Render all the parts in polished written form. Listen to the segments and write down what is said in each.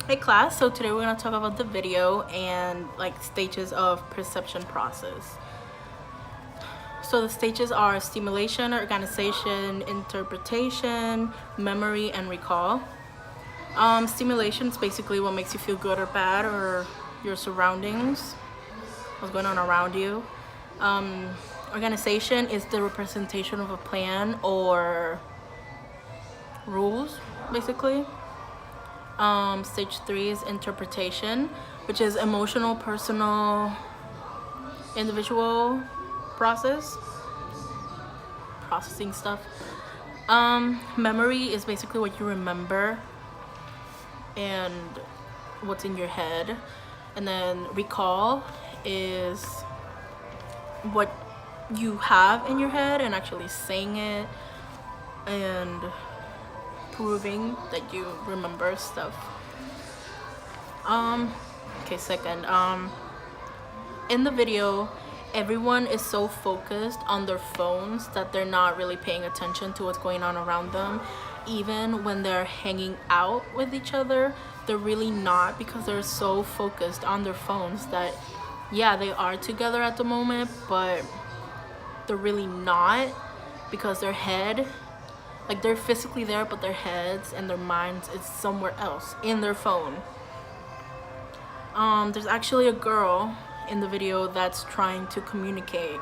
Hey class, so today we're going to talk about the video and like stages of perception process. So the stages are stimulation, organization, interpretation, memory, and recall. Stimulation is basically what makes you feel good or bad, or your surroundings, what's going on around you. Organization is the representation of a plan or rules, basically. Stage 3 is interpretation, which is emotional, personal, individual processing stuff. Memory is basically what you remember and what's in your head. And then recall is what you have in your head and actually saying it and proving that you remember stuff. Second, in the video, everyone is so focused on their phones that they're not really paying attention to what's going on around them. Even when they're hanging out with each other, they're really not, because they're so focused on their phones that, yeah, they are together at the moment, but they're really not, because their head, like, they're physically there, but their heads and their minds is somewhere else in their phone. There's actually a girl in the video that's trying to communicate.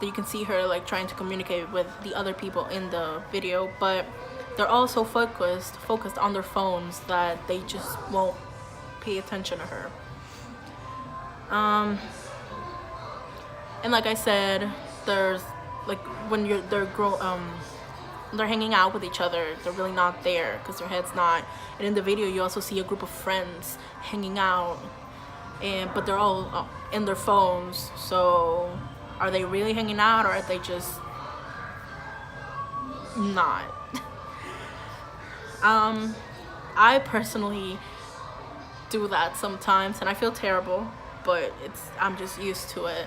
You can see her like trying to communicate with the other people in the video, but they're all so focused on their phones that they just won't pay attention to her. And like I said, there's like when they're hanging out with each other, they're really not there because their head's not. And in the video, you also see a group of friends hanging out, but they're all in their phones. So are they really hanging out, or are they just not? I personally do that sometimes, and I feel terrible, but I'm just used to it.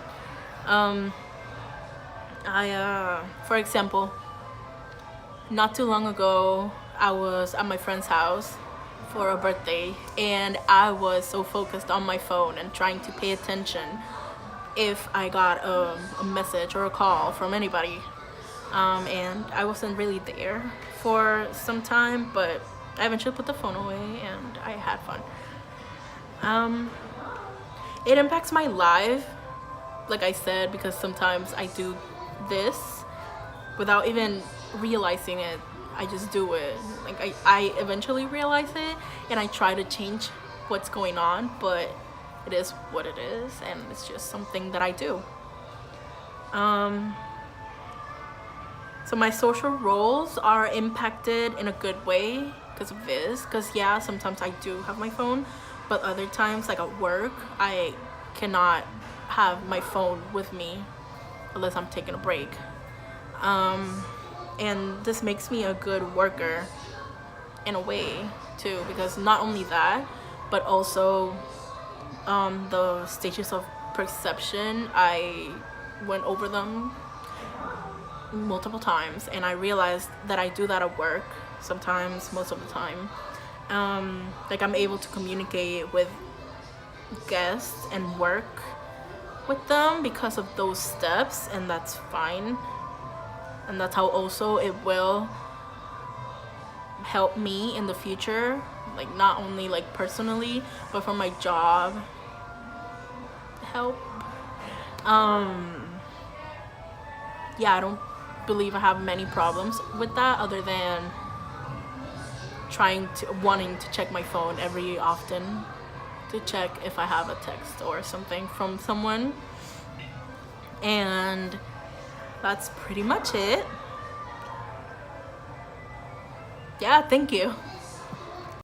For example, not too long ago, I was at my friend's house for a birthday, and I was so focused on my phone and trying to pay attention if I got a message or a call from anybody. And I wasn't really there for some time, but I eventually put the phone away and I had fun. It impacts my life, like I said, because sometimes I do this without even realizing it. I just do it. Like I eventually realize it and I try to change what's going on, but it is what it is, and it's just something that I do. So my social roles are impacted in a good way because of this, because yeah, sometimes I do have my phone, but other times, like at work, I cannot have my phone with me unless I'm taking a break. And this makes me a good worker in a way too, because not only that, but also the stages of perception, I went over them multiple times, and I realized that I do that at work sometimes, most of the time. Like I'm able to communicate with guests and work with them because of those steps, and that's fine. And that's how also it will help me in the future, like not only like personally, but for my job help. Yeah, I don't believe I have many problems with that, other than wanting to check my phone every often to check if I have a text or something from someone. And that's pretty much it. Yeah, thank you.